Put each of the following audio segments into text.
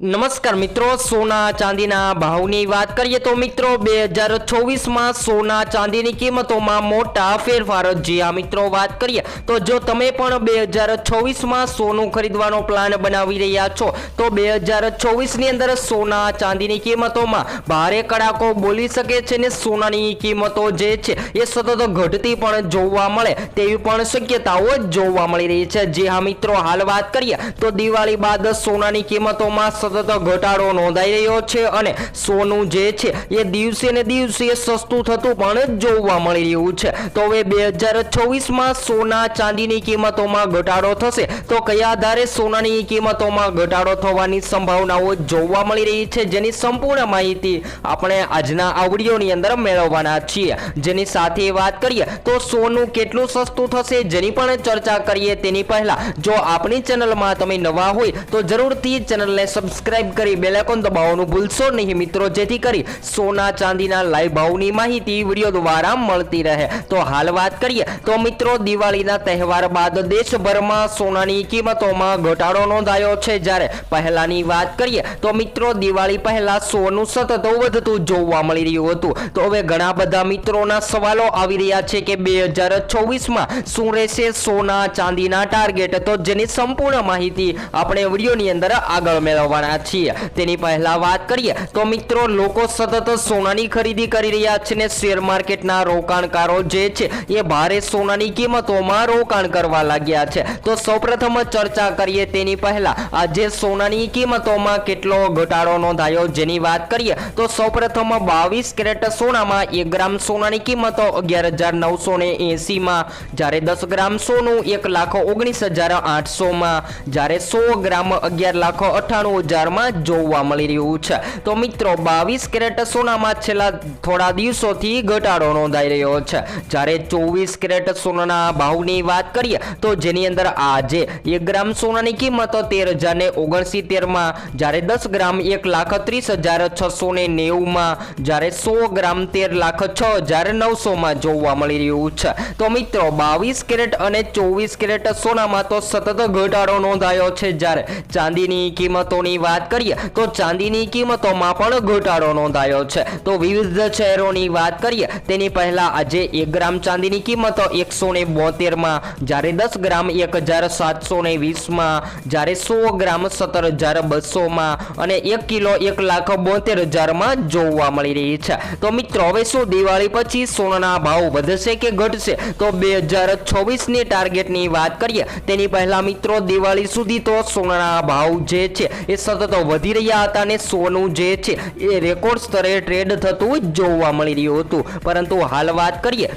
નમસ્કાર મિત્રો, સોના ચાંદીના ભાવની વાત કરીએ તો મિત્રો 2024માં સોના ચાંદીની કિંમતોમાં મોટા ફેરફાર. જી હા મિત્રો, વાત કરીએ તો જો તમે પણ 2024માં સોનું ખરીદવાનો પ્લાન બનાવી રહ્યા છો તો 2024ની અંદર સોના ચાંદીની કિંમતોમાં ભારે કડાકો બોલી શકે છે ને સોનાની કિંમતો જે છે એ સતત ઘટતી પણ જોવા મળે તેવી પણ શક્યતાઓ જોવા મળી રહી છે. જી હા મિત્રો, હાલ વાત કરીએ તો દિવાળી બાદ સોનાની કિંમતોમાં સતત ઘટાડો નોંધાઈ રહ્યો છે અને સોનું જે છે એ દિવસે ને દિવસે સસ્તું થતું પણ જોવા મળી રહ્યું છે. તો હવે 2024માં સોના ચાંદીની કિંમતોમાં ઘટાડો થશે તો કયા આધારે સોનાની કિંમતોમાં ઘટાડો થવાની સંભાવનાઓ જોવા મળી રહી છે, જેની સંપૂર્ણ માહિતી આપણે આજના આ વિડીયોની અંદર મેળવવાના છીએ. જેની સાથે વાત કરીએ તો સોનું કેટલું સસ્તું થશે જેની પણ ચર્ચા કરીએ તેની પહેલા જો આપણી ચેનલમાં તમે નવા હોય તો જરૂરથી ચેનલને સબસ્ક્રાઇબ કરી બેલ આઇકોન દબાવવાનું ભૂલશો નહીં મિત્રો, જેથી કરી સોના ચાંદીના લાઈવ ભાવની માહિતી વિડીયો દ્વારા મળતી રહે. તો હાલ વાત કરીએ તો મિત્રો દિવાળીના તહેવાર બાદ દેશભરમાં સોનાની કિંમતોમાં ઘટાડો નોંધાયો છે. જ્યારે પહેલાની વાત કરીએ તો મિત્રો દિવાળી પહેલા સોનું સતત વધતું જોવા મળી રહ્યું હતું. તો હવે ઘણા બધા મિત્રોના સવાલો આવી રહ્યા છે કે 2024માં શું રહેશે સોના ચાંદીના ટાર્ગેટ, તો જેની સંપૂર્ણ માહિતી આપણે વિડીયોની અંદર આગળ મેળવવાના છીએ. તેની પહેલા વાત કરીએ તો મિત્રો લોકો સતત સોનાની ખરીદી કરી રહ્યા છે ને શેર માર્કેટના રોકાણકારો જે છે એ ભારે સોનાની કિંમતોમાં રોકાણ કરવા લાગ્યા છે. તો સૌપ્રથમ ચર્ચા કરીએ તેની પહેલા આજે સોનાની કિંમતોમાં કેટલો ઘટાડો નોંધાયો જેની વાત કરીએ તો સૌપ્રથમ 22 કેરેટ સોનામાં 1 ગ્રામ સોનાની કિંમતો 11,980 માં, જ્યારે 10 ગ્રામ સોનું 1,19,800 માં, જ્યારે 100 ગ્રામ 11,98,000 માં જોવા મળી રહ્યું છે. તો મિત્રો 22 કેરેટ સોનામાં છેલ્લા થોડા દિવસોથી ઘટાડો નોંધાઈ રહ્યો છે. જ્યારે 24 કેરેટ સોનાના ભાવની વાત કરીએ તો જેની અંદર આજે 1 ગ્રામ સોનાની કિંમત 13,069 માં, જ્યારે 10 ગ્રામ 1,30,690 માં, જ્યારે 100 ગ્રામ 13,06,900 માં જોવા મળી રહ્યું છે. તો મિત્રો 22 કેરેટ અને 24 કેરેટ સોનામાં તો સતત ઘટાડો નોંધાયો છે. જ્યારે ચાંદીની કિંમતોની વાત કરીએ તો ચાંદીની કિંમતોમાં પણ ઘટાડો નોંધાયો છે. તો વિવિધ શહેરોની વાત કરીએ તેની પહેલા આજે 1 ગ્રામ ચાંદીની કિંમત 172 માં, જ્યારે 10 ગ્રામ 1,720 માં, જ્યારે 100 ગ્રામ 17,200 માં અને 1 કિલો 1,72,000 માં જોવા મળી રહી છે. તો મિત્રો હવે શું દિવાળી પછી સોનાના ભાવ વધશે કે ઘટશે, તો 2024ની ટાર્ગેટની વાત કરીએ તેની પહેલા મિત્રો દિવાળી સુધી તો સોનાના ભાવ જે છે એ સતત વધી રહ્યા હતા અને સોનું જે છે એ રેકોર્ડ સ્તરે ટ્રેડ થતું જોવા મળી રહ્યું હતું. પરંતુ હાલ વાત કરીએ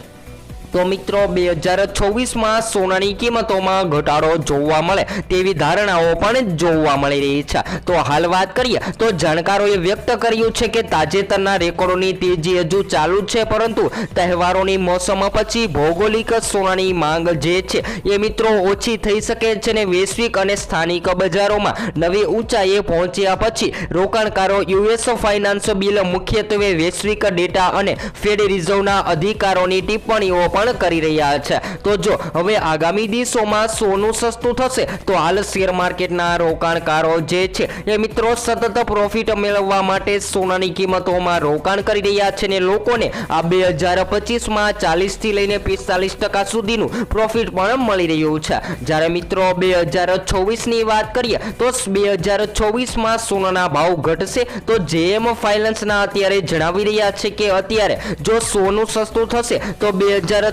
તો મિત્રો 2024માં સોનાની કિંમતોમાં ઘટાડો જોવા મળે તેવી ધારણાઓ પણ જોવા મળી રહી છે. તો હાલ વાત કરીએ તો જાણકારોએ વ્યક્ત કર્યું છે કે તાજેતરના રેકોર્ડોની તેજી હજુ ચાલુ છે, પરંતુ તહેવારોની મોસમ પછી ભૌગોલિક સોનાની માંગ જે છે એ મિત્રો ઓછી થઈ શકે છે ને વૈશ્વિક અને સ્થાનિક બજારોમાં નવી ઊંચાઈએ પહોંચ્યા પછી રોકાણકારો યુએસ ફાઇનાન્સ બિલ, મુખ્યત્વે વૈશ્વિક ડેટા અને ફેડ રિઝર્વના અધિકારોની ટિપ્પણીઓ કરી રહ્યા છે. તો જો હવે આગામી દિવસોમાં સોનું સસ્તું થશે તો હાલ શેર માર્કેટના રોકાણકારો જે છે એ મિત્રો સતત પ્રોફિટ મેળવવા માટે સોનાની કિંમતોમાં રોકાણ કરી રહ્યા છે ને લોકોને આ 2025માં 40 થી લઈને 45% સુધીનું પ્રોફિટ પણ મળી રહ્યું છે. જ્યારે મિત્રો 2024ની વાત કરીએ તો 2024માં સોનાના ભાવ ઘટશે તો જેએમ ફાઇનાન્સના અત્યારે જણાવી રહ્યા છે કે અત્યારે જો સોનું સસ્તું થશે તો 2024માં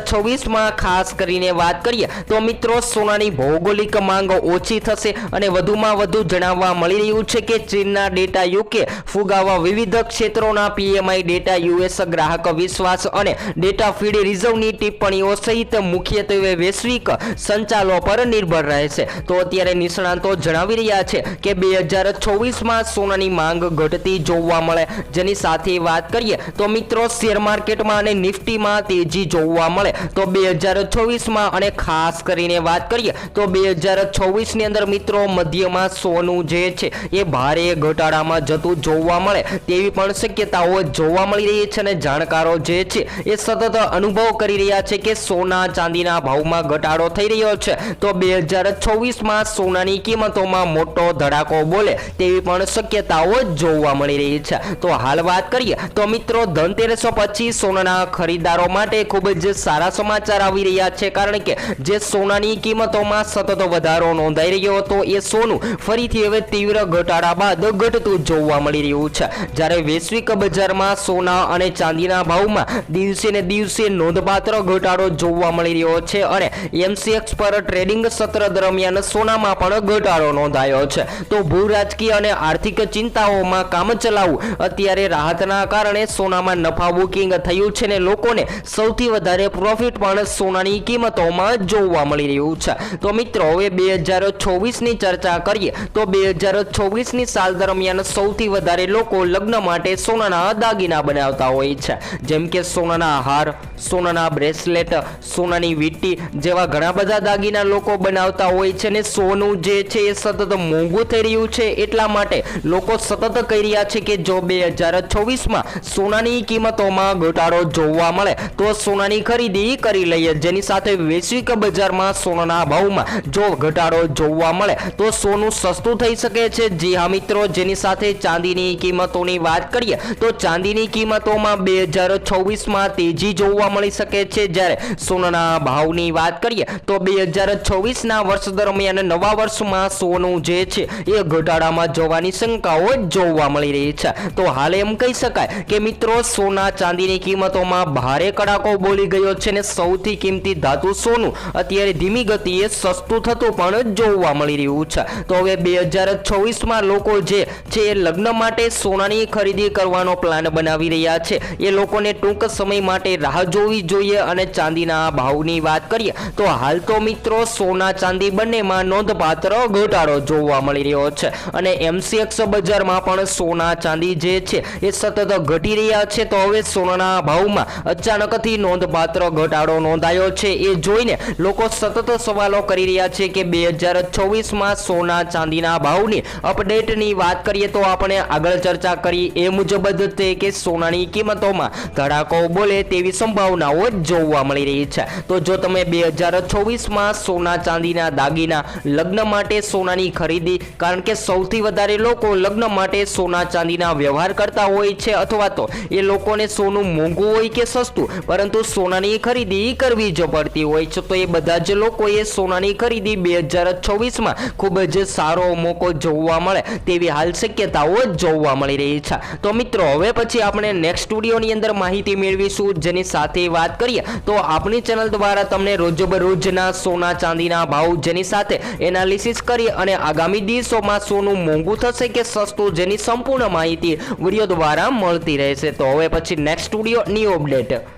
ખાસ કરીને વાત કરીએ તો મિત્રો સોનાની ભૌગોલિક માંગ ઓછી થશે અને વધુમાં વધુ જણાવવા મળી રહ્યું છે કે ચીનના ડેટા, યુકે ફુગાવા, વિવિધ ક્ષેત્રોના પીએમઆઈ ડેટા, યુએસ ગ્રાહક વિશ્વાસ અને ડેટા ફીડ રિઝર્વની ટિપ્પણીઓ સહિત મુખ્યત્વે વૈશ્વિક સંચાલો પર નિર્ભર રહેશે. તો અત્યારે નિષ્ણાતો જણાવી રહ્યા છે કે 2024માં સોનાની માંગ ઘટતી જોવા મળે. જેની સાથે વાત કરીએ તો મિત્રો શેર માર્કેટમાં અને નિફ્ટીમાં તેજી જોવા મળે મળે તો 2024માં અને ખાસ કરીને વાત કરીએ તો 2024ની અંદર મિત્રો મધ્યમાં સોનું જે છે એ ભારે ઘટાડામાં જતું જોવા મળે તેવી પણ શક્યતાઓ જોવા મળી રહી છે અને જાણકારો જે છે એ સતત અનુભવ કરી રહ્યા છે કે સોના ચાંદીના ભાવમાં ઘટાડો થઈ રહ્યો છે તો 2024માં સોનાની કિંમતોમાં મોટો ધડાકો બોલે તેવી પણ શક્યતાઓ જોવા મળી રહી છે તો હાલ વાત કરીએ તો મિત્રો ધનતેરસ પછી સોનાના ખરીદારો માટે ખૂબ જ સારા સમાચાર આવી રહ્યા છે કારણ કે જે સોનાની કિંમતોમાં સતત વધારો નોંધાઈ રહ્યો હતો એ સોનું ફરીથી હવે તીવ્ર ઘટાડા બાદ ઘટતું જોવા મળી રહ્યું છે જ્યારે વૈશ્વિક બજારમાં સોના અને ચાંદીના ભાવમાં દિવસે ને દિવસે નોંધપાત્ર ઘટાડો જોવા મળી રહ્યો છે અને MCX પર ટ્રેડિંગ સત્ર દરમિયાન સોનામાં પણ ઘટાડો નોંધાયો છે તો ભૂ રાજકીય અને આર્થિક ચિંતાઓમાં કામ ચલાવવું અત્યારે રાહતના કારણે સોનામાં નફા બુકિંગ થયું છે ને લોકોને સૌથી વધારે પ્રોફિટ પણ સોનાની કિંમતોમાં જોવા મળી રહ્યું છે તો મિત્રો હવે 2024ની ચર્ચા કરીએ તો 2024ની સાલ દરમિયાન સૌથી વધારે લોકો લગ્ન માટે સોનાના દાગીના બનાવતા હોય છે જેમ કે સોનાના હાર સોનાના બ્રેસલેટ સોનાની વીંટી જેવા ઘણા બધા દાગીના લોકો બનાવતા હોય છે ને સોનું જે છે એ સતત મોંઘું થઈ રહ્યું છે એટલા માટે લોકો સતત કહી રહ્યા છે કે જો 2024માં સોનાની કિંમતોમાં ઘટાડો જોવા મળે તો સોનાની ખરીદી કરી લઈએ જેની સાથે વૈશ્વિક બજારમાં સોનાના ભાવમાં જો ઘટાડો જોવા મળે તો સોનું સસ્તું થઈ શકે છે જી હા મિત્રો જેની સાથે ચાંદીની કિંમતોની વાત કરીએ તો ચાંદીની કિંમતોમાં 2024માં તેજી જોવા મળી શકે છે જ્યારે સોનાના ભાવની વાત કરીએ તો 2024ના વર્ષ દરમિયાન નવા વર્ષમાં સોનું જે છે એ ઘટાડામાં જવાની શંકાઓ જોવા મળી રહી છે તો હાલ એમ કહી શકાય કે મિત્રો સોના ચાંદીની કિંમતોમાં ભારે કડાકો બોલી ગયો છે ને સૌથી કિંમતી ધાતુ સોનું અત્યારે ધીમી ગતિએ સસ્તું થતું પણ જોવા મળી રહ્યું છે તો હવે 2024માં લોકો જે છે એ લગ્ન માટે સોનાની ખરીદી કરવાનો પ્લાન બનાવી રહ્યા છે એ લોકોને ટૂંક સમય માટે રાહ જોવી જોઈએ અને ચાંદીના ભાવની વાત કરીએ તો હાલ તો મિત્રો સોના ચાંદી બંનેમાં નોંધપાત્ર ઘટાડો જોવા મળી રહ્યો છે અને MCX બજારમાં પણ સોના ચાંદી જે છે એ સતત ઘટી રહ્યા છે તો હવે સોનાના ભાવમાં અચાનકથી નોંધપાત્ર ઘટાડો નોંધાયો છે એ જોઈને લોકો સતત સવાલો કરી રહ્યા છે કે 2024માં સોના ચાંદીના ભાવની અપડેટની વાત કરીએ તો આપણે આગળ ચર્ચા કરી એ મુજબ જ તે કે સોનાની કિંમતોમાં ધડાકો બોલે તેવી સંભાવનાઓ જોવા મળી રહી છે તો જો તમે 2024માં સોના ચાંદીના દાગીના લગ્ન માટે સોનાની ખરીદી કારણ કે સૌથી વધારે લોકો લગ્ન માટે સોના ચાંદીના વ્યવહાર કરતા હોય છે અથવા તો એ લોકોને સોનું મોંઘું હોય કે સસ્તું પરંતુ સોનાની ખરીદી કરવી જ પડતી હોય છે તો એ બધા જ લોકોએ સોનાની ખરીદી 2024માં ખૂબ જ સારો મોકો જોવા મળે તેવી હાલ શક્યતાઓ જોવા મળી રહી છે તો મિત્રો હવે પછી આપણે નેક્સ્ટ વિડીયોની અંદર માહિતી મેળવીશું જેની સાથે વાત કરીએ તો આપણી ચેનલ દ્વારા તમને રોજબરોજના સોના ચાંદીના ભાવ જેની સાથે એનાલિસિસ કરી અને આગામી દિવસોમાં સોનું મોંઘું થશે કે સસ્તું જેની સંપૂર્ણ માહિતી વિડીયો દ્વારા મળતી રહેશે તો હવે પછી નેક્સ્ટ વિડીયો ન્યૂ અપડેટ